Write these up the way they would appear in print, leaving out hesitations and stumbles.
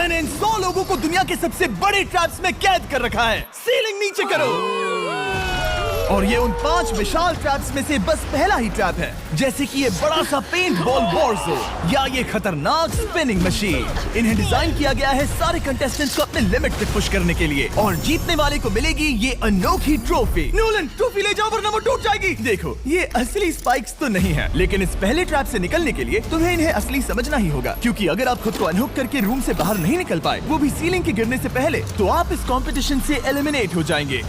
मैंने इन 100 लोगों को दुनिया के सबसे बड़े ट्रैप्स में कैद कर रखा है। सीलिंग नीचे करो। और ये उन 5 विशाल ट्रैप्स में से बस पहला ही ट्रैप है, जैसे कि ये बड़ा सा पेंट बॉल वॉरज़ो या ये खतरनाक स्पिनिंग मशीन। इन्हें डिजाइन किया गया है सारे कंटेस्टेंट्स को अपने लिमिट तक पुश करने के लिए, और जीतने वाले को मिलेगी ये अनोखी ट्रॉफी। नोलन, ट्रॉफी ले जाओ वरना वो टूट जाएगी। देखो, ये असली स्पाइक्स तो नहीं है, लेकिन इस पहले ट्रैप से निकलने के लिए तुम्हें इन्हें असली समझना ही होगा, क्योंकि अगर आप खुद को अनहुक करके रूम से बाहर नहीं निकल पाए, वो भी सीलिंग के गिरने से पहले, तो आप इस कंपटीशन से एलिमिनेट हो जाएंगे।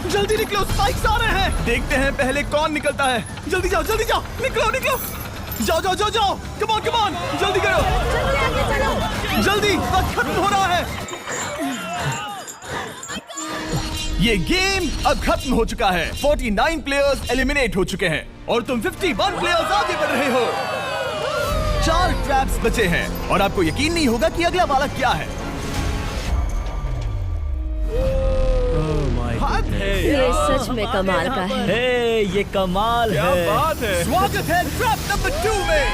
जल्दी निकलो, स्पाइक्स आ रहे हैं। देखते हैं पहले कौन निकलता है। जल्दी जाओ, निकलो। जाओ, कम ऑन, जल्दी करो, जल्दी, वक्त खत्म हो रहा है। ये गेम अब खत्म हो चुका है। 49 प्लेयर्स एलिमिनेट हो चुके हैं और तुम 51 प्लेयर्स आगे बढ़ रहे हो। 4 ट्रैप्स बचे हैं और आपको यकीन नहीं होगा कि अगला वाला क्या है। ये सच में कमाल का है। ये कमाल क्या है। बात है। स्वागत है ट्रैप नंबर 2 में।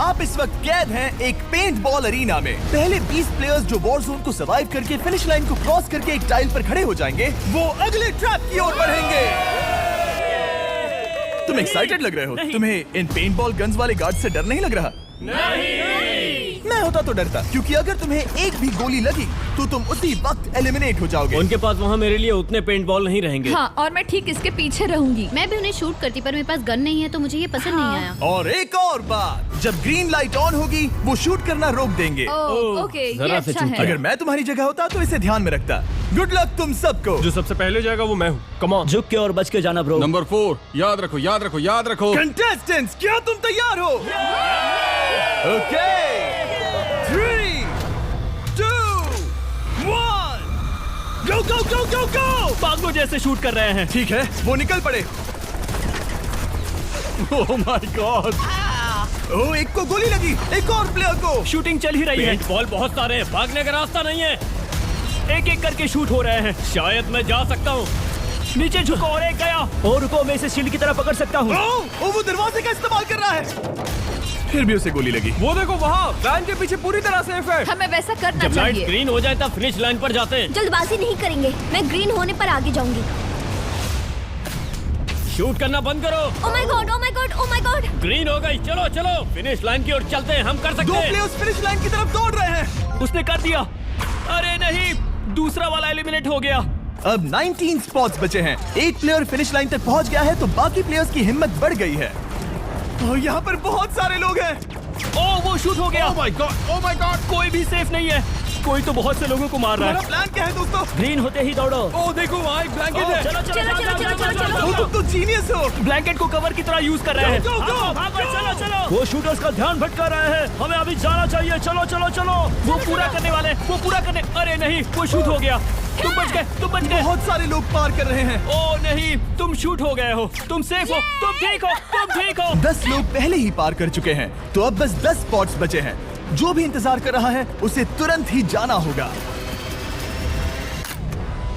आप इस वक्त कैद हैं एक पेंट बॉल अरीना में। पहले 20 प्लेयर्स जो वॉर जोन को सर्वाइव करके फिनिश लाइन को क्रॉस करके एक टाइल पर खड़े हो जाएंगे, वो अगले ट्रैप की ओर बढ़ेंगे। तुम एक्साइटेड लग रहे हो। तुम्हें इन पेंट बॉल गन्स वाले गार्ड से डर नहीं लग रहा? मैं होता तो डरता, क्योंकि अगर तुम्हें एक भी गोली लगी तो तुम उसी वक्त एलिमिनेट हो जाओगे। उनके पास वहाँ मेरे लिए उतने पेंट बॉल नहीं रहेंगे। हाँ, और मैं ठीक इसके पीछे रहूंगी। मैं भी उन्हें शूट करती, पर मेरे पास गन नहीं है तो मुझे ये पसंद नहीं आया। और एक और बात, जब ग्रीन लाइट ऑन होगी वो शूट करना रोक देंगे। ओके, ये जरा से अच्छा चूक है। अगर मैं तुम्हारी जगह होता तो इसे ध्यान में रखता। गुड लक तुम सबको। जो सबसे पहले जाएगा वो मैं हूँ। Come on. झुक के और बच के जाना ब्रो। नंबर 4, याद रखो। कंटेस्टेंट्स, क्या तुम तैयार हो? Okay, 3, 2, 1, go! पागलों जैसे शूट कर रहे हैं। ठीक है, वो निकल पड़े। ओह माय गॉड। ओ, एक को गोली लगी, एक और प्लेयर को। शूटिंग चल ही रही है। पेंट बॉल बहुत सारे हैं, भागने का रास्ता नहीं है। एक करके शूट हो रहे हैं। शायद मैं जा सकता हूँ। नीचे झुको और एक गया। और रुको, मैं इसे शील्ड की तरह पकड़ सकता हूँ। वो दरवाजे का इस्तेमाल कर रहा है। फिर भी उसे गोली लगी। वो देखो वहाँ, वैन के पीछे पूरी तरह सेफ है। हमें वैसा करना जब लाइट चाहिए। ग्रीन हो जाए तब फिनिश लाइन पर जाते हैं। जल्दबाजी नहीं करेंगे, मैं ग्रीन होने पर आगे जाऊंगी। शूट करना बंद करो। Oh my God. ग्रीन हो गई। चलो फिनिश लाइन की ओर चलते हैं। हम कर सकते 2 हैं। प्लेयर्स फिनिश लाइन की तरफ दौड़ रहे हैं। उसने कर दिया। अरे नहीं, दूसरा वाला एलिमिनेट हो गया। अब 19 स्पॉट्स बचे हैं। एक प्लेयर फिनिश लाइन तक पहुंच गया है तो बाकी प्लेयर्स की हिम्मत बढ़ गई है। और यहाँ पर बहुत सारे लोग हैं। ओह, वो शूट हो गया। ओह माय गॉड। कोई भी सेफ नहीं है। कोई तो बहुत से लोगों को मार रहा तुम्हारा है। प्लान क्या है दोस्तों? ग्रीन होते ही दौड़ो। ओह देखो वहाँ एक ब्लैंकेट है। तुम तो जीनियस हो। ब्लैंकेट को कवर की तरह यूज कर रहे हैं। go! वो शूटर्स का ध्यान भटका रहे हैं। हमें अभी जाना चाहिए। चलो। वो पूरा करने। अरे नहीं, वो शूट हो गया। तुम बच गए। बहुत सारे लोग पार कर रहे हैं। ओह नहीं, तुम शूट हो गए हो। तुम सेफ हो। तुम ठीक हो। 10 लोग पहले ही पार कर चुके हैं, तो अब बस 10 स्पॉट्स बचे हैं। जो भी इंतजार कर रहा है उसे तुरंत ही जाना होगा।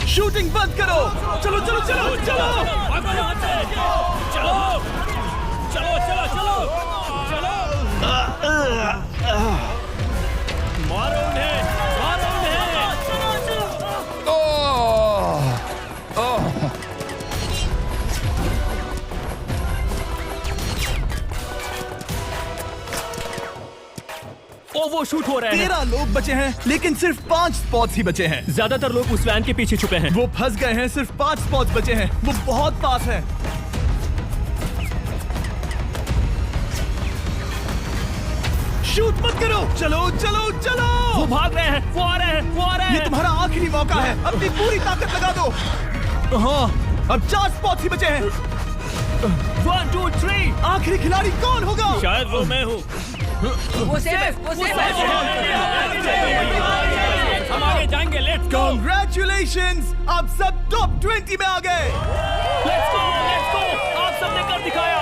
शूटिंग बंद करो। चलो। मारो उन्हें। ओ, वो शूट हो रहे हैं। 13 लोग बचे हैं, लेकिन सिर्फ 5 स्पॉट्स ही बचे हैं। ज्यादातर लोग उस वैन के पीछे छुपे हैं। वो फंस गए हैं। सिर्फ 5 स्पॉट्स बचे हैं। वो बहुत पास है। शूट मत करो। चलो। वो भाग रहे हैं। वो आ रहे हैं। ये तुम्हारा आखिरी मौका है। अपनी पूरी ताकत लगा दो। हाँ, अब 4 स्पॉट्स ही बचे हैं। 1, 2, 3। आखिरी खिलाड़ी कौन होगा? शायद वो मैं हूँ। वो सेफ हम आगे जाएंगे। Let's go. Congratulations! आप सब टॉप 20 में आ गए। Let's go. आप सबने कर दिखाया।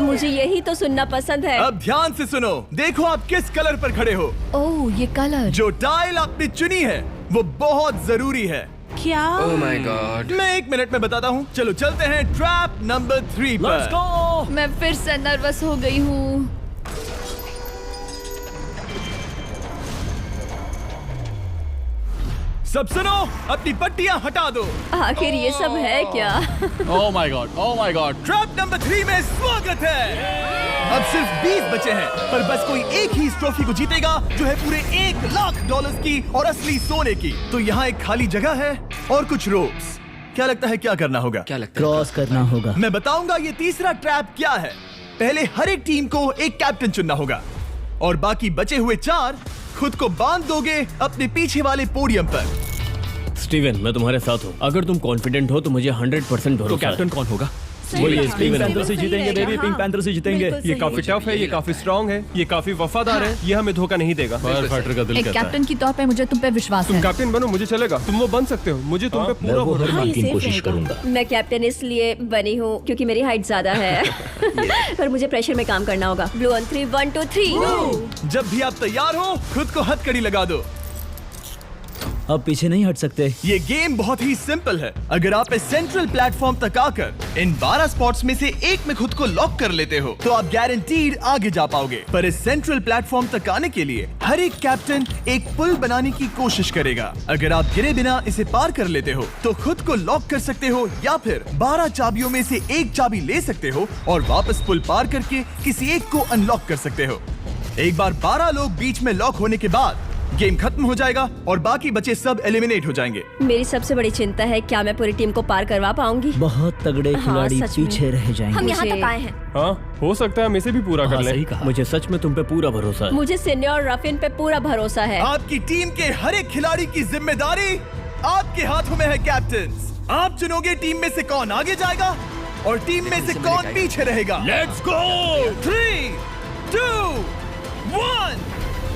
मुझे यही तो सुनना पसंद है। अब ध्यान से सुनो। देखो आप किस कलर पर खड़े हो। ओह, ये कलर। जो टाइल आपने चुनी है वो बहुत जरूरी है। क्या? ओह माय गॉड। मैं 1 मिनट में बताता हूँ। चलो चलते हैं ट्रैप नंबर 3 लेट्स पर। गो। मैं फिर से नर्वस हो गई हूँ। सब सुनो, अपनी पट्टियां हटा दो। आखिर ये सब है क्या? Oh my God! Oh my God! Trap number 3 में स्वागत है। अब सिर्फ 20 बचे हैं, पर बस कोई एक ही इस ट्रॉफी को जीतेगा जो है पूरे $1,00,000 की और असली सोने की। तो यहाँ एक खाली जगह है और कुछ रोप्स। क्या लगता है क्या करना होगा? क्या लगता क्रॉस करना होगा। मैं बताऊंगा ये तीसरा ट्रैप क्या है। पहले हर एक टीम को एक कैप्टन चुनना होगा और बाकी बचे हुए 4 खुद को बांध दोगे अपने पीछे वाले पोडियम पर। स्टीवन, मैं तुम्हारे साथ हूँ। अगर तुम कॉन्फिडेंट हो तो मुझे 100% भरोसा है। तो कैप्टन कौन होगा? बोलिए हाँ, स्टीवन। बिल्कुल से सही जीतेंगे रहेगा, बेबी, पिंक हाँ। पैंथर से जीतेंगे। बिल्कुल ये सही काफी टफ है, ये काफी स्ट्रांग है, ये काफी वफादार है, ये हमें धोखा नहीं देगा। फायर फाइटर का दिल एक कहता है। कैप्टन की तौर पे मुझे तुम पे विश्वास तुम है। कैप्टन बनो, मुझे चलेगा। तुम वो बन सकते हो, मुझे तुम पे पूरा भरोसा हाँ, ये मुमकिन safe कोशिश रहेगा। करूंगा। मैं कैप्टन इसलिए बनी हूँ क्योंकि मेरी हाइट ज्यादा है। पर मुझे प्रेशर में काम करना होगा। Blue on 3, 1 2 3। जब भी आप तैयार हो खुद को हथकड़ी लगा दो। अब पीछे नहीं हट सकते। ये गेम बहुत ही सिंपल है। अगर आप इस सेंट्रल प्लेटफॉर्म तक आकर इन 12 स्पॉट्स में से एक में खुद को लॉक कर लेते हो तो आप गारंटीड आगे जा पाओगे। पर इस सेंट्रल प्लेटफॉर्म तक आने के लिए हर एक कैप्टन एक पुल बनाने की कोशिश करेगा। अगर आप गिरे बिना इसे पार कर लेते हो तो खुद को लॉक कर सकते हो या फिर 12 चाबियों में से एक चाबी ले सकते हो और वापस पुल पार करके किसी एक को अनलॉक कर सकते हो। एक बार 12 लोग बीच में लॉक होने के बाद गेम खत्म हो जाएगा और बाकी बचे सब एलिमिनेट हो जाएंगे। मेरी सबसे बड़ी चिंता है क्या मैं पूरी टीम को पार करवा पाऊंगी। बहुत तगड़े हाँ, खिलाड़ी सच में। पीछे रह जाएंगे। हम यहाँ मुझे- तक आए हैं। हाँ, हो सकता है हम इसे भी पूरा कर हाँ, लें। सही कहा। मुझे सच में तुम पे पूरा भरोसा है। मुझे सीनियर रफिन पे पूरा भरोसा है। आपकी टीम के हर एक खिलाड़ी की जिम्मेदारी आपके हाथों में है कैप्टन्स। आप चुनोगे टीम में से कौन आगे जाएगा और टीम में से कौन पीछे रहेगा। Let's go. 3 2 1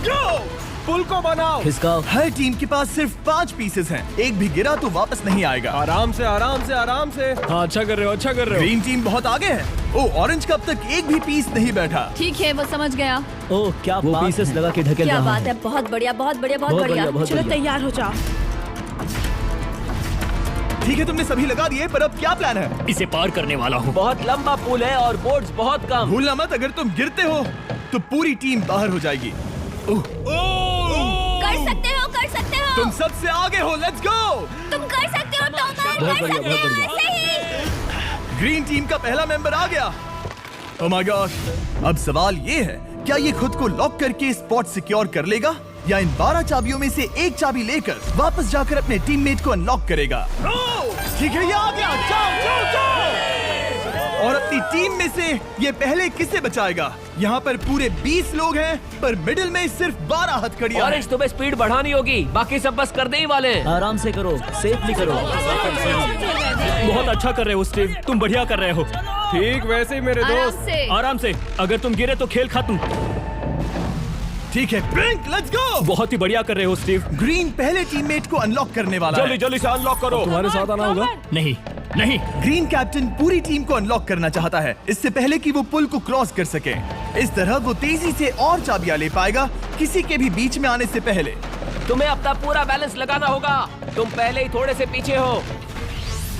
गो। पुल को बनाओ। खिसकाओ। हर टीम के पास सिर्फ 5 पीसेस हैं। एक भी गिरा तो वापस नहीं आएगा। आराम से, आराम से, आराम से। हाँ, अच्छा कर रहे हो, अच्छा कर रहे हो। ग्रीन टीम बहुत आगे है। ओ, ऑरेंज का अब तक एक भी पीस नहीं बैठा। ठीक है, वो समझ गया। ओह क्या वो पीसेस लगा के ढकेल क्या रहा बात है, बहुत बढ़िया, बहुत बढ़िया, बहुत बहुत बढ़िया। बढ़िया, बहुत चलो बढ़िया। तैयार हो जाओ। ठीक है, तुमने सभी लगा दिए, पर अब क्या प्लान है? इसे पार करने वाला हूँ। बहुत लंबा पुल है और बोर्ड्स बहुत कम। भूलना मत, अगर तुम गिरते हो तो पूरी टीम बाहर हो जाएगी। कर सकते हो, कर सकते हो। तुम सबसे आगे हो। Let's go. तुम कर सकते हो, टॉमर, बहुत कर बढ़िया, सकते बहुत हो, बढ़िया। ऐसे ही। ग्रीन टीम का पहला मेंबर आ गया। ओह माय गॉड। अब सवाल ये है, क्या ये खुद को लॉक करके स्पॉट सिक्योर कर लेगा या इन 12 चाबियों में से एक चाबी लेकर वापस जाकर अपने टीममेट को अनलॉक करेगा? ठीक है, ये आ गया। जाओ जाओ जाओ। और अपनी टीम में से ये पहले किसे बचाएगा? यहाँ पर पूरे 20 लोग हैं, पर मिडिल में सिर्फ 12 हथकड़ियां हैं। ऑरेंज, तुम्हें स्पीड बढ़ानी होगी, बाकी सब बस करने ही वाले हैं। आराम से करो, सेफली करो। बहुत अच्छा कर रहे हो स्टीव, तुम बढ़िया कर रहे हो। ठीक वैसे ही मेरे आराम दोस्त। से। आराम से। अगर तुम गिरे तो खेल खत्म। ठीक है, पिंक, लेट्स गो। बहुत ही बढ़िया कर रहे हो स्टीव। ग्रीन पहले टीममेट को अनलॉक करने वाला जल्दी है। जल्दी से अनलॉक करो। तुम्हारे साथ आना होगा। नहीं नहीं। ग्रीन कैप्टन पूरी टीम को अनलॉक करना चाहता है, इससे पहले कि वो पुल को क्रॉस कर सके। इस तरह वो तेजी से और चाबियां ले पाएगा, किसी के भी बीच में आने से पहले। तुम्हें अपना पूरा बैलेंस लगाना होगा, तुम पहले ही थोड़े से पीछे हो।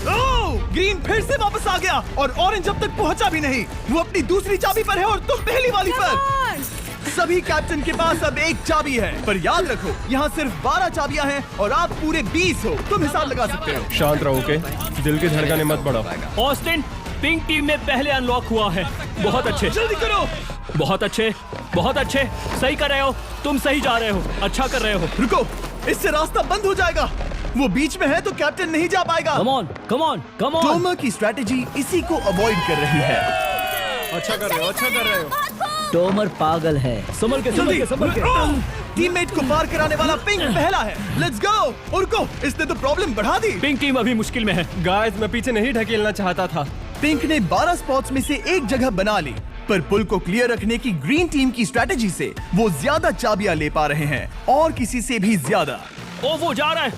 ओह! ग्रीन फिर से वापस आ गया और ऑरेंज अब तक पहुंचा भी नहीं। वो अपनी दूसरी चाबी पर है और तुम पहली वाली पर। सभी कैप्टन के पास अब एक चाबी है, पर याद रखो यहाँ सिर्फ 12 चाबियां हैं और आप पूरे 20 हो। तुम हिसाब लगा सकते हो। शांत रहो, ओके? दिल की धड़कनें मत बढ़ाओ। ऑस्टिन, पिंक टीम में पहले अनलॉक हुआ है। बहुत अच्छे, जल्दी करो। बहुत अच्छे, बहुत अच्छे। सही कर रहे हो, तुम सही जा रहे हो, अच्छा कर रहे हो। रुको, इससे रास्ता बंद हो जाएगा। वो बीच में है तो कैप्टन नहीं जा पाएगा। Come on, come on, come on. Tomer की स्ट्रेटेजी इसी को अवॉइड कर रही है। अच्छा कर रहे हो, अच्छा कर रहे हो। टोमर पागल है। संभल के, संभल के, संभल के। टीममेट को पार कराने वाला पिंक पहला है। Let's go. और रुको, इसने तो प्रॉब्लम बढ़ा दी। पिंक टीम अभी मुश्किल में है। गाइस, मैं पीछे नहीं ढकेलना चाहता था। पिंक ने 12 स्पॉट्स में से एक जगह बना ली, पर पुल को क्लियर रखने की ग्रीन टीम की स्ट्रेटेजी से वो ज्यादा चाबियां ले पा रहे हैं और किसी से भी ज्यादा। ओ वो जा रहा है।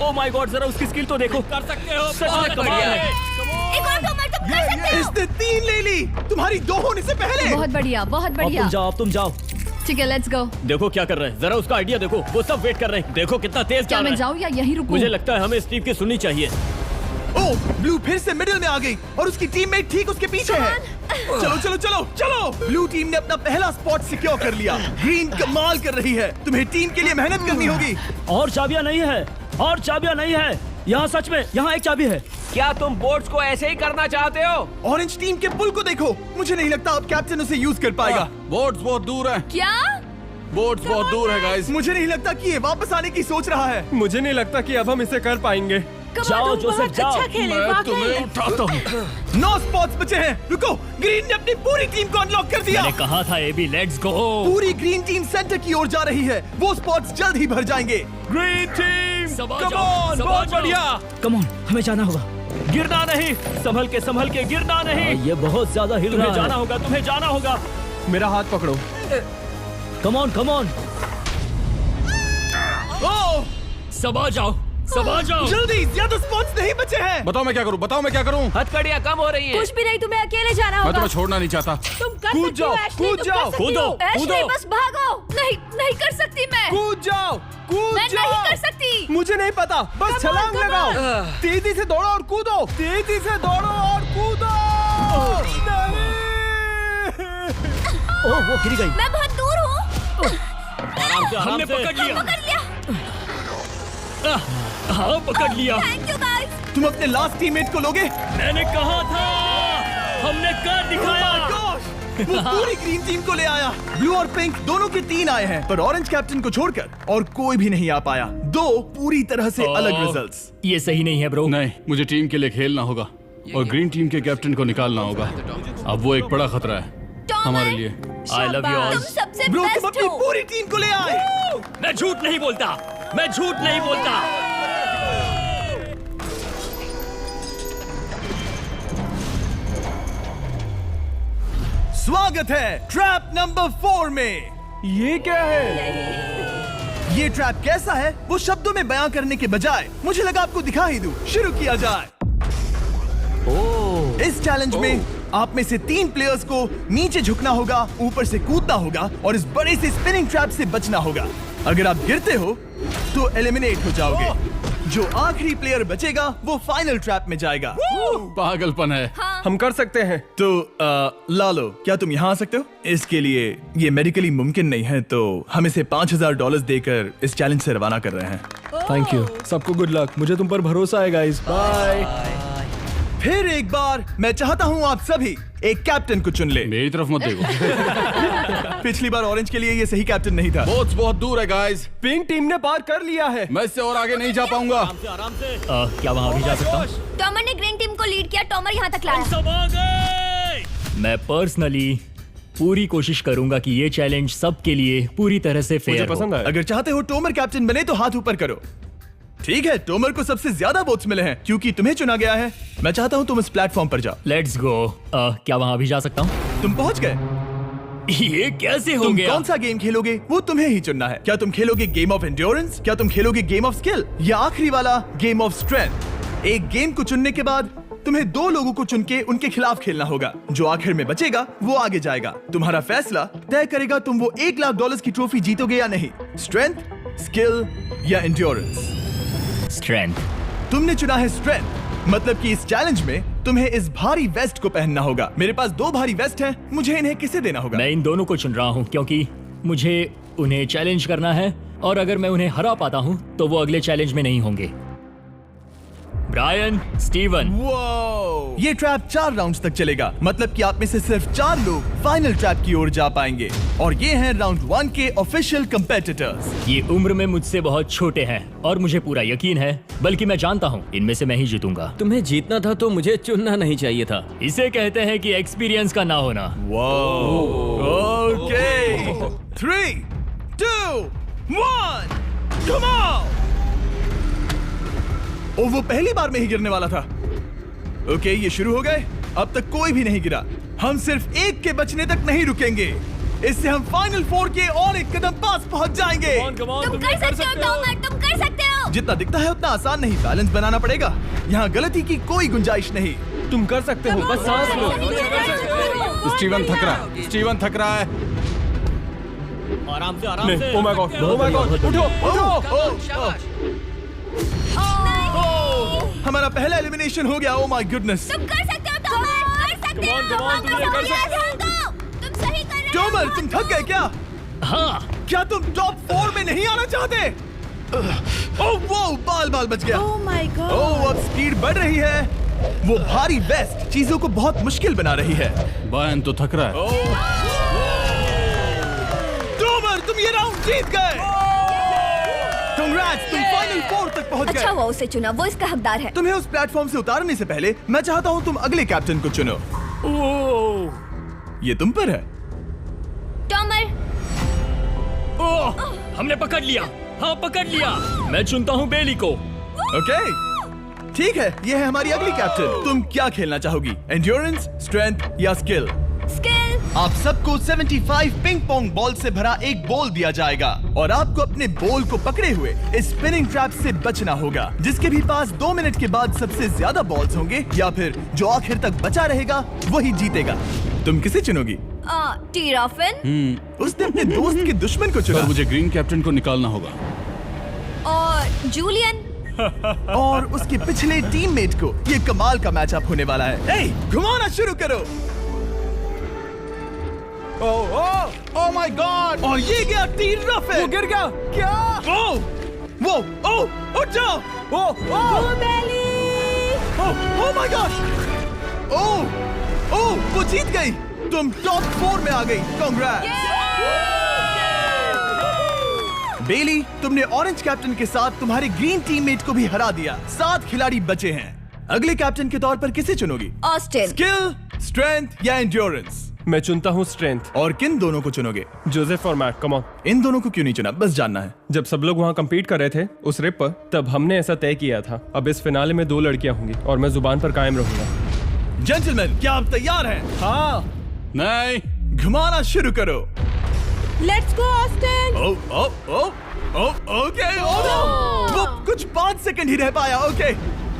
ओ माय गॉड, जरा उसकी स्किल तो देखो। कर सकते हो, सच में कमाल है। एक और टॉमर, तुम कर सकते हो। इसने 3 ले ली, तुम्हारी 2 होने से पहले। बहुत बढ़िया, बहुत अब बढ़िया। तुम जाओ, अब तुम जाओ। ठीक है, लेट्स गो। देखो क्या कर रहे हैं, जरा उसका आइडिया देखो। वो सब वेट कर रहे हैं, देखो कितना तेज क्या जा रहा मैं है। जाऊँ या यहीं रुकूं? मुझे लगता है हमें स्टीव की सुननी चाहिए। ओ, ब्लू फिर से मिडिल में आ गई और उसकी टीममेट ठीक उसके पीछे है। चलो चलो चलो चलो। ब्लू टीम ने अपना पहला स्पॉट सिक्योर कर लिया। ग्रीन कमाल कर रही है, तुम्हें टीम के लिए मेहनत करनी होगी। और चाबियां नहीं है, और चाबियां नहीं है यहाँ। सच में यहाँ एक चाबी है। क्या तुम बोट्स को ऐसे ही करना चाहते हो? ऑरेंज टीम के पुल को देखो, मुझे नहीं लगता अब कैप्टन उसे यूज कर पाएगा। बोट्स बहुत दूर है। क्या? बोट्स बहुत दूर है गाइस। मुझे नहीं लगता कि ये वापस आने की सोच रहा है। मुझे नहीं लगता कि अब हम इसे कर पाएंगे। जाओ जोसेफ जाओ। अच्छा खेले, मैं तुम्हें उठाता हूँ। 9 स्पॉट्स बचे हैं। रुको, ग्रीन ने अपनी पूरी टीम को अनलॉक कर दिया। मैंने कहा था एबी, लेट्स गो। पूरी ग्रीन टीम सेंटर की ओर जा रही है। वो स्पॉट्स जल्द ही भर जाएंगे। ग्रीन टीम, सबा कम जाओ, ऑन, सबा बहुत जाओ। बढ़िया। कम ऑन, हमें जाना होगा। गिरना नहीं, संभल के गिरना नहीं। ये बहुत ज्यादा हिल रहा है। जाना होगा, तुम्हें जाना होगा। मेरा हाथ पकड़ो। कम ऑन। ओह, सबा जाओ। जल्दी, ज्यादा स्पॉट्स नहीं बचे हैं। बताओ मैं क्या करूँ? हथकड़ियाँ कम हो रही हैं। कुछ भी नहीं, तुम्हें अकेले जाना मैं होगा। तुम्हें छोड़ना नहीं चाहता। तुम कर कूद सकती हो, जाओ, एशली, कूद तुम जाओ, कर सकती कूदो, हो। एशली, बस भागो। नहीं कर सकती मैं। कूद जाओ, मैं नहीं कर सकती। मुझे नहीं पता, बस छलांग लगाओ। तेजी से दौड़ो और कूदो। तेजी से दौड़ो और कूदो। ओह, वो गिर गई। मैं बहुत दूर हूँ। हमने पकड़ लिया। पकड़ लिया। हाँ, पकड़ लिया। Thank you guys. तुम अपने लास्ट टीममेट को लोगे? मैंने कहा था, हमने कर दिखाया। वो पूरी ग्रीन टीम को ले आया। ब्लू और पिंक दोनों के 3 आए हैं, पर ऑरेंज कैप्टन को छोड़कर और कोई भी नहीं आ पाया। 2 पूरी तरह से अलग रिजल्ट्स। ये सही नहीं है ब्रो। नहीं, मुझे टीम के लिए खेलना होगा और ग्रीन टीम के कैप्टन को निकालना होगा। अब वो एक बड़ा खतरा है हमारे लिए। I love you all. तुम सबसे ब्रो, तुम बेस्ट अपनी हो। पूरी टीम को ले आए। मैं झूठ नहीं बोलता। स्वागत है ट्रैप नंबर 4 में। ये क्या है? ये ट्रैप कैसा है वो शब्दों में बयां करने के बजाय मुझे लगा आपको दिखा ही दूं। शुरू किया जाए। इस चैलेंज में आप में से 3 प्लेयर्स को नीचे झुकना होगा, ऊपर से कूदना होगा और इस बड़े से स्पिनिंग ट्रैप से बचना होगा। अगर आप गिरते हो तो एलिमिनेट हो जाओगे। जो आखिरी प्लेयर बचेगा वो फाइनल ट्रैप में जाएगा। पागलपन है। हम कर सकते हैं। तो लालो, क्या तुम यहाँ आ सकते हो? इसके लिए ये मेडिकली मुमकिन नहीं है, तो हम इसे $5000 देकर इस चैलेंज से रवाना कर रहे हैं। Thank you. सबको गुड लक। मुझे तुम पर भरोसा है गाइस। बाय। फिर एक बार मैं चाहता हूँ आप सभी एक कैप्टन को चुन ले। मेरी तरफ मत देखो। पिछली बार ऑरेंज के लिए ये सही कैप्टन नहीं था। बोट्स बहुत दूर है गाइस। पिंक टीम ने पार कर लिया है। मैं इससे और आगे नहीं जा पाऊंगा। आराम से। क्या वहाँ भी जा सकता हूँ? टॉमर ने ग्रीन टीम को लीड किया। टॉमर यहाँ तक लाया। सब आ गए। मैं पर्सनली पूरी कोशिश करूंगा कि ये चैलेंज सबके लिए पूरी तरह से मुझे फेयर पसंद हो। आया। अगर चाहते हो टोमर कैप्टन बने तो हाथ ऊपर करो। ठीक है, टोमर को सबसे ज्यादा वोट्स मिले हैं क्योंकि तुम्हें चुना गया है। मैं चाहता हूँ तुम इस प्लेटफॉर्म पर जाओ। Let's go. क्या वहाँ भी जा सकता हूँ? तुम पहुंच गए। ये कैसे हो तुम गया? कौन सा गेम खेलोगे वो तुम्हें ही चुनना है। क्या तुम खेलोगे गेम ऑफ एंड्योरेंस, क्या तुम खेलोगे गेम ऑफ स्किल, या आखिरी वाला गेम ऑफ स्ट्रेंथ? एक गेम को चुनने के बाद तुम्हें 2 लोगों को चुन के उनके खिलाफ खेलना होगा। जो आखिर में बचेगा वो आगे जाएगा। तुम्हारा फैसला तय करेगा तुम वो $1,00,000 की ट्रॉफी जीतोगे या नहीं। स्ट्रेंथ, स्किल या एंड्योरेंस। स्ट्रेंथ। तुमने चुना है स्ट्रेंथ, मतलब कि इस चैलेंज में तुम्हें इस भारी वेस्ट को पहनना होगा। मेरे पास 2 भारी वेस्ट हैं, मुझे इन्हें किसे देना होगा? मैं इन दोनों को चुन रहा हूँ क्योंकि मुझे उन्हें चैलेंज करना है और अगर मैं उन्हें हरा पाता हूँ तो वो अगले चैलेंज में नहीं होंगे। Brian, Steven. वो ये ट्रैप 4 राउंड्स तक चलेगा, मतलब कि आप में से सिर्फ 4 लोग फाइनल ट्रैप की ओर जा पाएंगे और ये हैं राउंड 1 के ऑफिशियल कंपेटिटर्स। ये उम्र में मुझसे बहुत छोटे हैं और मुझे पूरा यकीन है, बल्कि मैं जानता हूँ इनमें से मैं ही जीतूंगा। तुम्हें जीतना था तो मुझे चुनना नहीं चाहिए था। इसे कहते हैं कि एक्सपीरियंस का ना होना। Okay, 3, 2, 1, come on. ओ, वो पहली बार में ही गिरने वाला था। ओके, ये शुरू हो गए। अब तक कोई भी नहीं गिरा। हम सिर्फ एक के बचने तक नहीं रुकेंगे। इससे हम फाइनल 4 के और एक कदम पास पहुंच जाएंगे। तुम कर सकते हो टॉमर, तुम कर सकते हो। जितना दिखता है उतना आसान नहीं, बैलेंस बनाना पड़ेगा। यहाँ गलती की कोई गुंजाइश नहीं। तुम कर सकते हो, बस सांस लो। स्टीवन थक रहा है। आराम से, आराम नहीं, से। oh my God, oh my God, उठो, उठो। हमारा पहला एलिमिनेशन हो गया। Oh my goodness. तुम कर सकते हो टॉमर, कर सकते हो। तुम ये कर सकते हो। तुम सही कर रहे हो। टॉमर, तुम थक गए क्या? हाँ, क्या तुम टॉप 4 में नहीं आना चाहते? ओह वो बाल बाल बच गया। ओह माय गॉड। ओह अब स्पीड बढ़ रही है। वो भारी वेस्ट चीजों को बहुत मुश्किल बना रही है। बायन तो थक रहा है। टॉमर तुम ये राउंड जीत गए। Congrats, तुम फाइनल 4 तक पहुंच अच्छा गए। हुआ उसे चुना, वो इसका हकदार है। तुम्हें उस प्लेटफॉर्म से उतारने से पहले मैं चाहता हूँ तुम अगले कैप्टन को चुनो। ये तुम पर है। टॉमर, ओह, हमने पकड़ लिया। हाँ पकड़ लिया। मैं चुनता हूँ बेली को। ओके ठीक है, ये है हमारी अगली कैप्टन। तुम क्या खेलना चाहोगी, एंड्योरेंस, स्ट्रेंथ या स्किल? स्किल। आप सबको 75 पिंग पोंग बॉल से भरा एक बॉल दिया जाएगा और आपको अपने बॉल को पकड़े हुए इस स्पिनिंग ट्रैप से बचना होगा। जिसके भी पास 2 मिनट के बाद सबसे ज्यादा बॉल्स होंगे या फिर जो आखिर तक बचा रहेगा वही जीतेगा। तुम किसे चुनोगी? टीराफिन उसने अपने दोस्त के दुश्मन को चुना। पर मुझे ग्रीन कैप्टन को निकालना होगा। और जूलियन। और उसके पिछले टीममेट को। ये कमाल का मैचअप होने वाला है। ए, घुमाना शुरू करो। ओह माय गॉड! और ये गया टीराफिन। वो गिर गया। क्या? वो उठ जाओ। ओह माय गॉड! ओह वो जीत गई। तुम टॉप 4 में आ गई। कांग्रेट्स। बेली, तुमने ऑरेंज कैप्टन के साथ तुम्हारे ग्रीन टीममेट को भी हरा दिया। 7 खिलाड़ी बचे हैं। अगले कैप्टन के तौर पर किसे चुनोगी? ऑस्टिन। स्किल, स्ट्रेंथ या एंड्योरेंस? मैं चुनता हूँ स्ट्रेंथ। और किन दोनों को चुनोगे? जोसेफ और मैट, कम ऑन। इन दोनों को क्यों नहीं चुना, बस जानना है। जब सब लोग वहाँ कम्पीट कर रहे थे उस रिप पर, तब हमने ऐसा तय किया था। अब इस फिनाले में 2 लड़कियां होंगी और मैं जुबान पर कायम रहूंगा। जेंटलमैन, क्या आप तैयार हैं? हाँ। नहीं। घुमाना शुरू करो। Let's go Austin. ओके। वो कुछ 5 सेकंड ही रह पाया। ओके,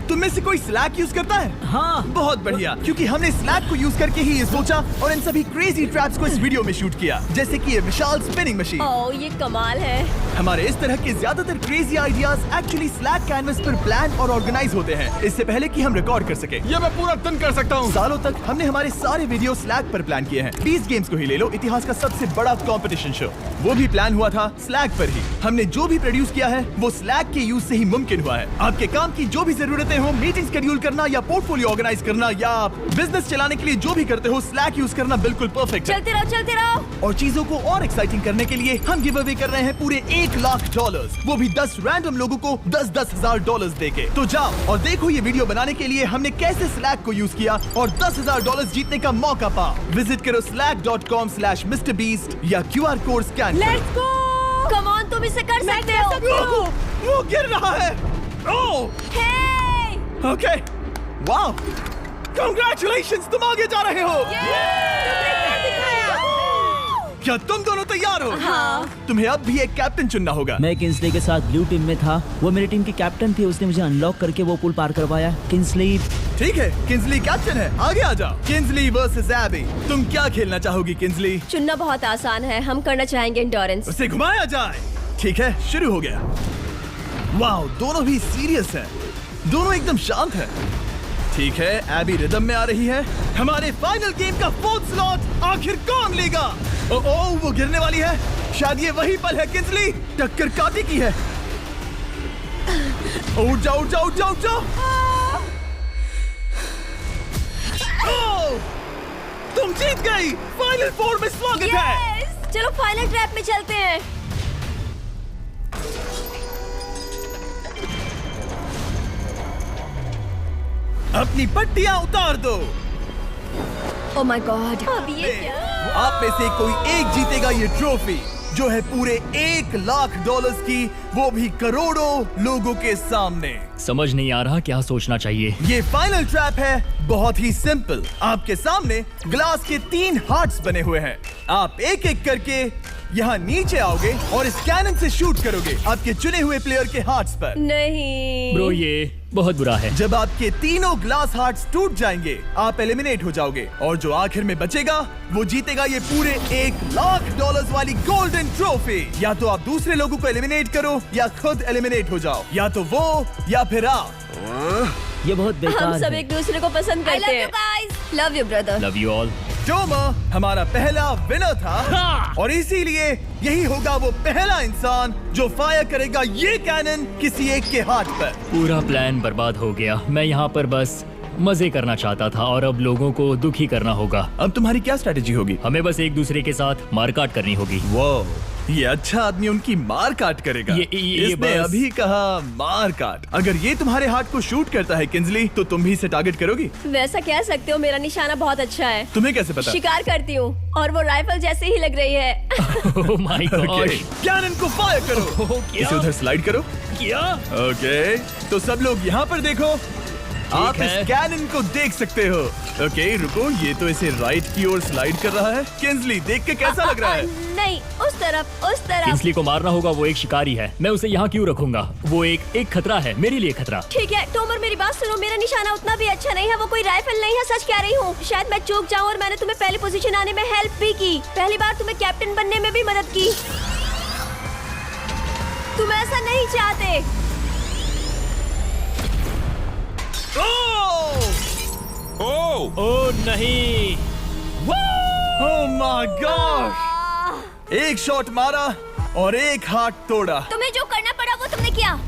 तुम में से कोई स्लैक यूज करता है? हाँ। बहुत बढ़िया, क्योंकि हमने स्लैक को यूज करके ही ये सोचा और इन सभी क्रेजी ट्रैप्स को इस वीडियो में शूट किया, जैसे कि ये विशाल स्पिनिंग मशीन। ओह ये कमाल है। हमारे इस तरह के ज्यादातर crazy ideas actually slack canvas पर प्लान और ऑर्गेनाइज होते हैं इससे पहले कि हम रिकॉर्ड कर सके। ये मैं पूरा दिन कर सकता हूँ। सालों तक हमने हमारे सारे वीडियो स्लैक पर प्लान किए हैं। 20 गेम्स को ही ले लो, इतिहास का सबसे बड़ा कंपटीशन शो, वो भी प्लान हुआ था स्लैक पर ही। हमने जो भी प्रोड्यूस किया है वो स्लैक के यूज से ही मुमकिन हुआ है। आपके काम की जो भी जरूरतें हो, मीटिंग शेड्यूल करना या पोर्टफोलियो ऑर्गेनाइज करना या बिजनेस चलाने के लिए जो भी करते हो, स्लैक यूज करना बिल्कुल परफेक्ट है। चलते रहो। और चीजों को और एक्साइटिंग करने के लिए हम गिव अवे कर रहे हैं पूरे $1,00,000, वो भी 10 रैंडम लोगों को $10,000 देके। तो जाओ और देखो ये वीडियो बनाने के लिए हमने कैसे स्लैक को यूज किया और $10,000 जीतने का मौका पा। विजिट करो slack.com/MrBeast या QR कोड स्कैन करो। Let's go. कम ऑन, तुम इसे कर सकते हो। वो गिर रहा है। ओह ओके, वाओ, कांग्रेचुलेशंस, तुम आगे जा रहे हो। क्या तुम दोनों तैयार हो? हाँ। तुम्हें अब भी एक कैप्टन चुनना होगा। मैं किंसली के साथ ब्लू टीम में था। वो मेरी टीम की कैप्टन थी, उसने मुझे अनलॉक करके वो पुल पार करवाया। किंसली। ठीक है, किंसली कैप्टन है, आगे आ जाओ। किंसली वर्सेस एबी, तुम क्या खेलना चाहोगी किंसली? चुनना बहुत आसान है, हम करना चाहेंगे एंड्योरेंस। उसे घुमाया जाए। ठीक है, शुरू हो गया। वाओ, दोनों भी सीरियस हैं, दोनों एकदम शांत हैं। ठीक है, एबी रिदम में आ रही है। हमारे फाइनल गेम का 4th स्लॉट आखिर कौन लेगा? ओह वो गिरने वाली है। शायद ये वही पल है किंसली, टक्कर काटी की है। उठ जाओ उठ जाओ उठ जाओ उठ जाओ। ओह, तुम जीत गई। फाइनल 4 में स्वागत है। चलो फाइनल ट्रैप में चलते हैं। अपनी पट्टियां उतार दो। ओह माय गॉड, अब ये क्या? आप में से कोई एक जीतेगा ये ट्रॉफी, जो है पूरे $1,00,000 की, वो भी करोड़ों लोगों के सामने। समझ नहीं आ रहा क्या सोचना चाहिए। ये फाइनल ट्रैप है, बहुत ही सिंपल। आपके सामने ग्लास के 3 हार्ट्स बने हुए हैं। आप एक एक करके यहाँ नीचे आओगे और इस कैनन से शूट करोगे आपके चुने हुए प्लेयर के हार्ट्स पर। नहीं ब्रो, ये बहुत बुरा है। जब आपके तीनों ग्लास हार्ट्स टूट जाएंगे, आप एलिमिनेट हो जाओगे और जो आखिर में बचेगा वो जीतेगा ये पूरे $1,00,000 वाली गोल्डन ट्रॉफी। या तो आप दूसरे लोगों को एलिमिनेट करो या खुद एलिमिनेट हो जाओ, या तो वो या फिर आप। ये बहुत बेकार हम सब है। एक दूसरे को पसंद करते हैं। Love you brother. Love you all. Tomer हमारा पहला विनर था और इसीलिए यही होगा वो पहला इंसान जो फायर करेगा ये कैनन किसी एक के हाथ पर। पूरा प्लान बर्बाद हो गया। मैं यहाँ पर बस मजे करना चाहता था और अब लोगों को दुखी करना होगा। अब तुम्हारी क्या स्ट्रेटेजी होगी? हमें बस एक दूसरे के साथ मारकाट करनी होगी। वो ये अच्छा आदमी उनकी मार काट करेगा। इसने बस- अभी कहा मार काट। अगर ये तुम्हारे हार्ट को शूट करता है किंजली, तो तुम भी इसे टारगेट करोगी? वैसा कह सकते हो, मेरा निशाना बहुत अच्छा है। तुम्हें कैसे पता? शिकार करती हूँ और वो राइफल जैसे ही लग रही है। Oh my god. Okay, cannon को फायर करो। इसे उधर स्लाइड करो। क्या? ओके, तो सब लोग यहाँ पर देखो। आप इस है। कैनन को देख सकते हो। ओके, रुको, ये तो इसे राइट की ओर स्लाइड कर रहा है। किंजली, देख के कैसा लग रहा है? नहीं, उस तरफ, उस तरफ। किंसली को मारना होगा, वो एक शिकारी है। मैं उसे यहाँ क्यों रखूंगा? वो एक खतरा है, मेरे लिए खतरा। ठीक है टोमर, मेरी बात सुनो। मेरा निशाना उतना भी अच्छा नहीं है, वो कोई राइफल नहीं है, सच कह रही हूँ। शायद मैं चूक जाऊँ और मैंने तुम्हें पहली पोजीशन आने में हेल्प भी की। पहली बार तुम्हें कैप्टन बनने में भी मदद की। तुम ऐसा नहीं चाहते। ओह नहीं। ओह माय गॉड! एक शॉट मारा और एक हाथ तोड़ा। तुम्हें जो करना पड़ा वो तुमने किया।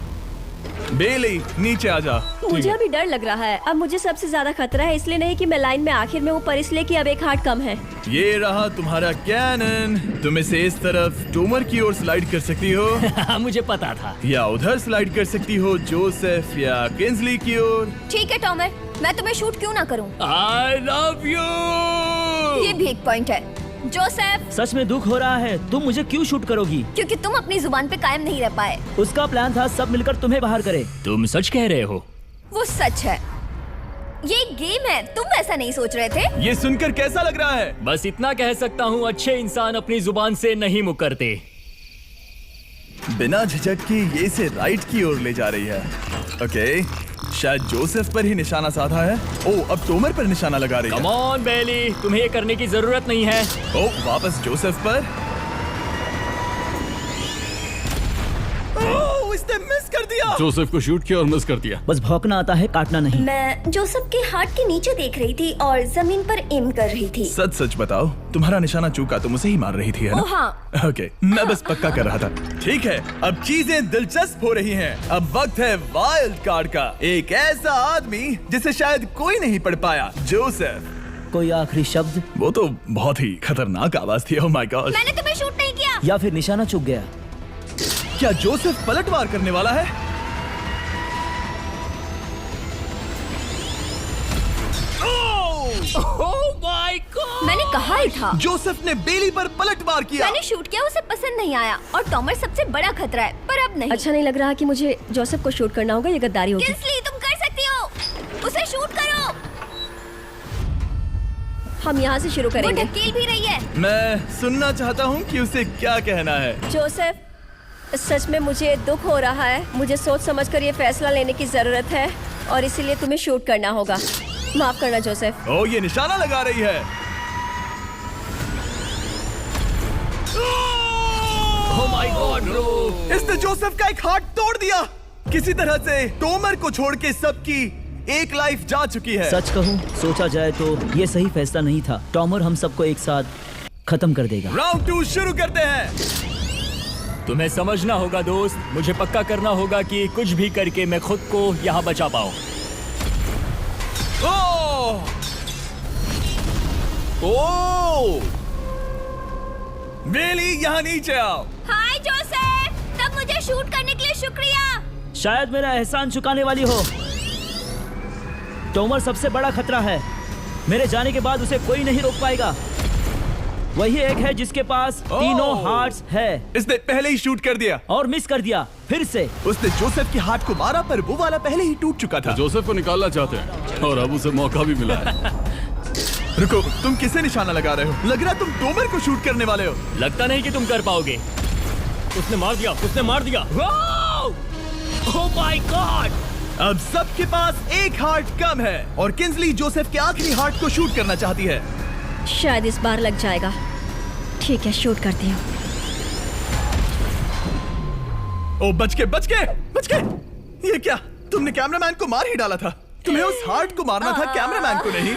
बेली, नीचे आ जा। मुझे अभी डर लग रहा है। अब मुझे सबसे ज्यादा खतरा है, इसलिए नहीं कि मैं लाइन में आखिर में हूँ, पर इसलिए कि अब एक हार्ट कम है। ये रहा तुम्हारा कैनन। तुम इसे इस तरफ टोमर की ओर स्लाइड कर सकती हो मुझे पता था। या उधर स्लाइड कर सकती हो जोसेफ या किंजली की ओर। ठीक है टॉमर, मैं तुम्हें शूट क्यों ना करूं? I love you. ये भी एक पॉइंट है। जोसेफ, सच में दुख हो रहा है। तुम मुझे क्यों शूट करोगी? क्योंकि तुम अपनी जुबान पे कायम नहीं रह पाए। उसका प्लान था सब मिलकर तुम्हें बाहर करे। तुम सच कह रहे हो? वो सच है। ये एक गेम है, तुम ऐसा नहीं सोच रहे थे? ये सुनकर कैसा लग रहा है? बस इतना कह सकता हूँ, अच्छे इंसान अपनी जुबान से नहीं मुकरते। बिना झिझक के ये इसे राइट की ओर ले जा रही है। ओके, शायद जोसेफ पर ही निशाना साधा है। ओह, अब टोमर पर निशाना लगा रही है। कम ऑन बेली, तुम्हें ये करने की जरूरत नहीं है। ओह, वापस जोसेफ पर। ओह, इसने मिस कर दिया। जोसेफ को शूट किया और मिस कर दिया। बस भौंकना आता है, काटना नहीं। मैं जोसेफ के हार्ट के नीचे देख रही थी और जमीन पर एम कर रही थी। सच सच बताओ, तुम्हारा निशाना चूका, तुम उसे ही मार रही थी, है ना? ओह हाँ। ओके, मैं बस पक्का कर रहा था। ठीक है, अब चीजें दिलचस्प हो रही हैं। अब वक्त है वाइल्ड कार्ड का। एक ऐसा आदमी जिसे शायद कोई नहीं पढ़ पाया, जोसेफ। कोई आखिरी शब्द? वो तो बहुत ही खतरनाक आवाज थी। ओह माय गॉड! मैंने तुम्हें शूट नहीं किया। या फिर निशाना चूक गया? क्या जोसेफ पलटवार करने वाला है? Oh my God! मैंने कहा ही था। जोसेफ ने बेली पर पलटवार किया। मैंने शूट किया, उसे पसंद नहीं आया और टॉमर सबसे बड़ा खतरा है, पर अब नहीं। अच्छा नहीं लग रहा कि मुझे जोसेफ को शूट करना होगा, ये गद्दारी होगी। किंसली, तुम कर सकती हो। उसे शूट करो। हम यहाँ से शुरू वो करेंगे। ढकेल भी रही है। मैं सुनना चाहता हूँ कि उसे क्या कहना है। जोसेफ, सच में मुझे दुख हो रहा है। मुझे सोच समझकर ये फैसला लेने की जरूरत है और इसीलिए तुम्हें शूट करना होगा। माफ करना जोसेफ। ओह, ये निशाना लगा रही है। Oh my God bro! इसने जोसेफ का एक हाथ तोड़ दिया। किसी तरह से टोमर को छोड़ के सबकी एक लाइफ जा चुकी है। सच कहूँ, सोचा जाए तो ये सही फैसला नहीं था। टॉमर हम सबको एक साथ खत्म कर देगा। राउंड 2 शुरू करते हैं। तुम्हें समझना होगा दोस्त, मुझे पक्का करना होगा कि कुछ भी करके मैं खुद को यहाँ बचा पाऊँ। ओह! ओह! बेली, यहाँ नीचे आओ। हाय जोसेफ, तब मुझे शूट करने के लिए शुक्रिया। शायद मेरा एहसान चुकाने वाली हो। टोमर सबसे बड़ा खतरा है। मेरे जाने के बाद उसे कोई नहीं रोक पाएगा। वही एक है जिसके पास तीनों हार्ट्स है। इसने पहले ही शूट कर दिया और मिस कर दिया फिर से। उसने जोसेफ के हाथ को मारा, पर वो वाला पहले ही टूट चुका था। जोसेफ को निकालना चाहते हैं और अब उसे मौका भी मिला है। रुको, तुम किसे निशाना लगा रहे हो? लग रहा तुम टोमर को शूट करने वाले हो। लगता नहीं कि तुम कर पाओगे। उसने मार दिया, उसने मार दिया। Oh my God! अब सबके पास एक हार्ट कम है और किंजली जोसेफ के आखिरी हार्ट को शूट करना चाहती है। शायद इस बार लग जाएगा। ठीक है, शूट करती हूँ। ओ, बच के, बच के, बच के! ये क्या? तुमने कैमरामैन को मार ही डाला था। तुम्हें उस हार्ट को मारना था, कैमरामैन को नहीं।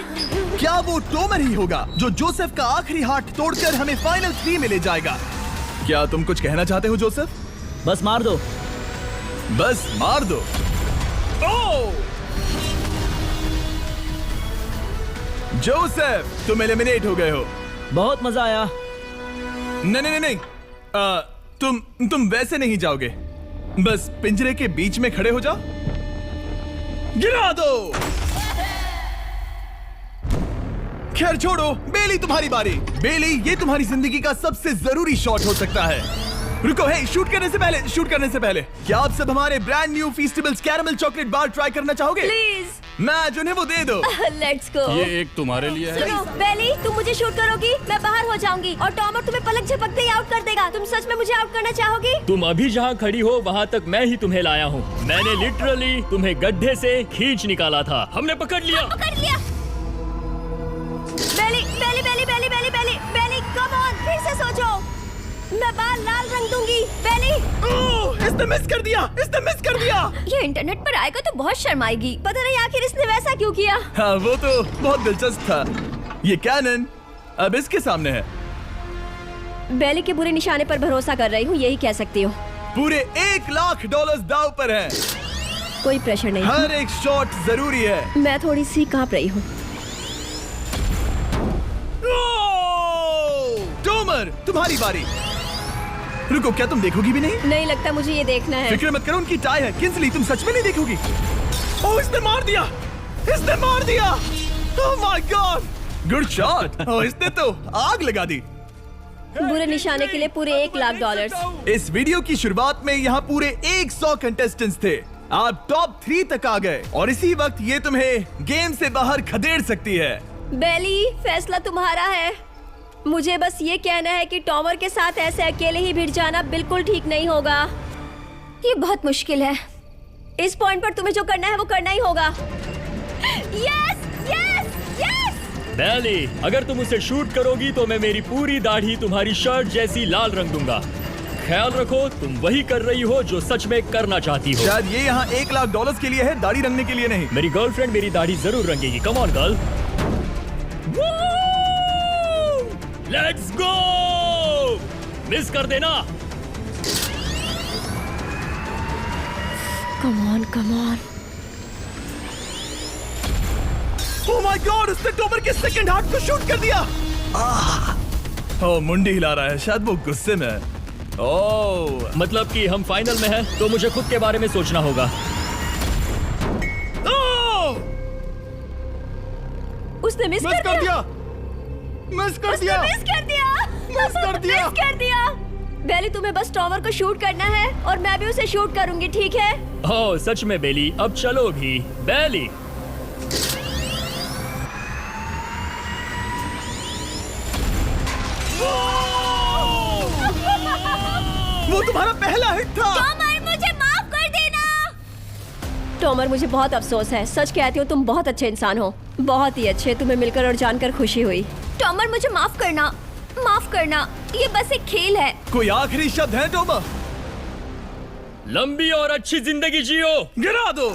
क्या वो टोमर ही होगा जो जोसेफ का आखिरी हार्ट तोड़कर हमें फाइनल 3 में ले जाएगा? क्या तुम कुछ कहना चाहते हो जोसेफ? बस मार दो। बस मार दो। ओह! जोसेफ, तुम एलिमिनेट हो गए हो। बहुत मजा आया। नहीं। तुम वैसे नहीं जाओगे। बस पिंजरे के बीच में खड़े हो जाओ। गिरा दो। खैर छोड़ो, बेली तुम्हारी बारी। बेली, ये तुम्हारी जिंदगी का सबसे जरूरी शॉट हो सकता है। रुको, हे, शूट करने से पहले क्या आप सब हमारे brand new Feastables caramel chocolate bar try करना चाहोगे? प्लीज। मैच उन्हें वो दे दो। Let's go. ये एक तुम्हारे लिए है। सुनो, बेली, तुम मुझे शूट करोगी, मैं बाहर हो जाऊंगी और टॉमर तुम्हें पलक झपकते ही आउट कर देगा। तुम सच में मुझे आउट करना चाहोगी? तुम अभी जहाँ खड़ी हो वहाँ तक मैं ही तुम्हें लाया हूँ। मैंने लिटरली तुम्हें गड्ढे से खींच निकाला था। हमने पकड़ लिया। बेली, कम ऑन, फिर से सोचो। मैं बाल लाल रंग दूंगी। बेली, इसने मिस कर दिया। ये इंटरनेट पर आएगा तो बहुत शर्माएगी। पता नहीं आखिर इसने वैसा क्यों किया। हाँ, वो तो बहुत दिलचस्प था। ये कैनन अब इसके सामने है। बेली के बुरे निशाने पर भरोसा कर रही हूँ, यही कह सकती हूँ। पूरे $1 लाख दाव पर है। कोई प्रेशर नहीं। हर एक शॉट जरूरी है। मैं थोड़ी सी कांप रही हूँ। टोमर, तुम्हारी बारी। रुको, क्या तुम देखोगी भी नहीं? नहीं लगता मुझे ये देखना है। फिक्र मत करो, उनकी टाई है। किंसली, तुम सच में नहीं देखोगी? ओह, इसने मार दिया। Oh my God, good shot. Oh, इसने तो आग लगा दी। बुरे निशाने के लिए पूरे $1 लाख। इस वीडियो की शुरुआत में यहाँ पूरे 100 कंटेस्टेंट्स थे। आप टॉप 3 तक आ गए और इसी वक्त ये तुम्हें गेम से बाहर खदेड़ सकती है। बेली, फैसला तुम्हारा है। मुझे बस ये कहना है कि टॉमर के साथ ऐसे अकेले ही भिड़ जाना बिल्कुल ठीक नहीं होगा। ये बहुत मुश्किल है। इस पॉइंट पर तुम्हें जो करना है वो करना ही होगा। यस। बेली, अगर तुम उसे शूट करोगी तो मैं मेरी पूरी दाढ़ी तुम्हारी शर्ट जैसी लाल रंग दूंगा। ख्याल रखो, तुम वही कर रही हो जो सच में करना चाहती हो। शायद ये यहाँ $1 लाख के लिए है, दाढ़ी रंगने के लिए नहीं। मेरी गर्लफ्रेंड मेरी दाढ़ी जरूर रंगेगी। Come on girl, let's go. Miss कर देना। Come on. Oh my God, उसने टोमर के सेकंड हार्ट को शूट कर दिया। ओह, मुंडी हिला रहा है, शायद वो गुस्से में है। ओह, मतलब कि हम फाइनल में हैं, तो मुझे खुद के बारे में सोचना होगा। उसने मिस कर दिया। बेली, तुम्हें बस टॉमर को शूट करना है और मैं भी उसे शूट करूंगी, ठीक है? ओह सच में बेली, अब चलो भी। बेली, वो तुम्हारा पहला हिट था। टॉमर, मुझे माफ कर देना। टॉमर, मुझे बहुत अफसोस है। सच कहती हूँ, तुम बहुत अच्छे इंसान हो, बहुत ही अच्छे। तुम्हें मिलकर और जानकर खुशी हुई। टॉमर, मुझे माफ करना। ये बस एक खेल है। कोई आखिरी शब्द है टोमर? लंबी और अच्छी जिंदगी जियो। गिरा दो।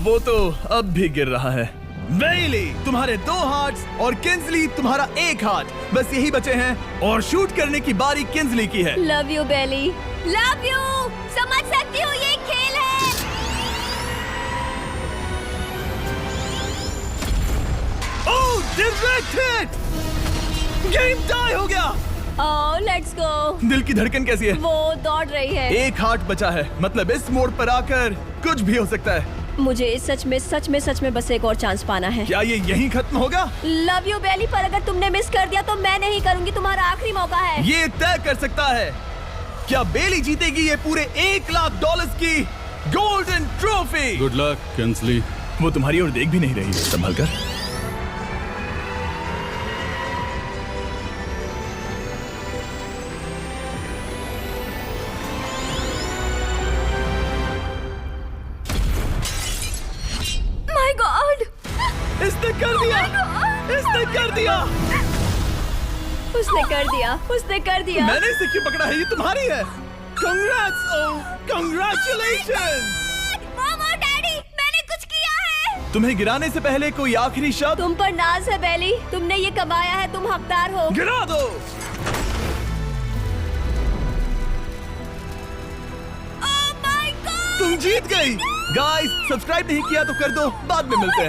वो तो अब भी गिर रहा है। बेली, तुम्हारे 2 हार्ट्स और किंसली तुम्हारा 1 हार्ट, बस यही बचे हैं और शूट करने की बारी किंसली की है। Love you Bailey. Love you. समझ सकती हूँ, ये एक खेल है। Oh, direct hit. Game tie हो गया। Oh, let's go. दिल की धड़कन कैसी है? वो दौड़ रही है। 1 हार्ट बचा है, मतलब इस मोड़ पर आकर कुछ भी हो सकता है। मुझे सच में बस एक और चांस पाना है। क्या ये यहीं खत्म होगा? लव यू बेली, पर अगर तुमने मिस कर दिया तो मैं नहीं करूंगी। तुम्हारा आखिरी मौका है। ये तय कर सकता है क्या बेली जीतेगी ये पूरे $1 लाख की golden trophy. Good luck Kinsley. वो तुम्हारी ओर देख भी नहीं रही, संभल कर। माय गॉड, इसने कर दिया। उसने कर दिया। मैंने इसे क्यों पकड़ा है? ये तुम्हारी है। कांग्रेचुलेशंस। मॉम और डैडी, मैंने कुछ किया है। तुम्हें गिराने से पहले कोई आखिरी शब्द? तुम पर नाज है बेली, तुमने ये कमाया है, तुम हकदार हो। गिरा दो। तुम जीत गई। गाइस, सब्सक्राइब नहीं किया तो कर दो, बाद में मिलते हैं।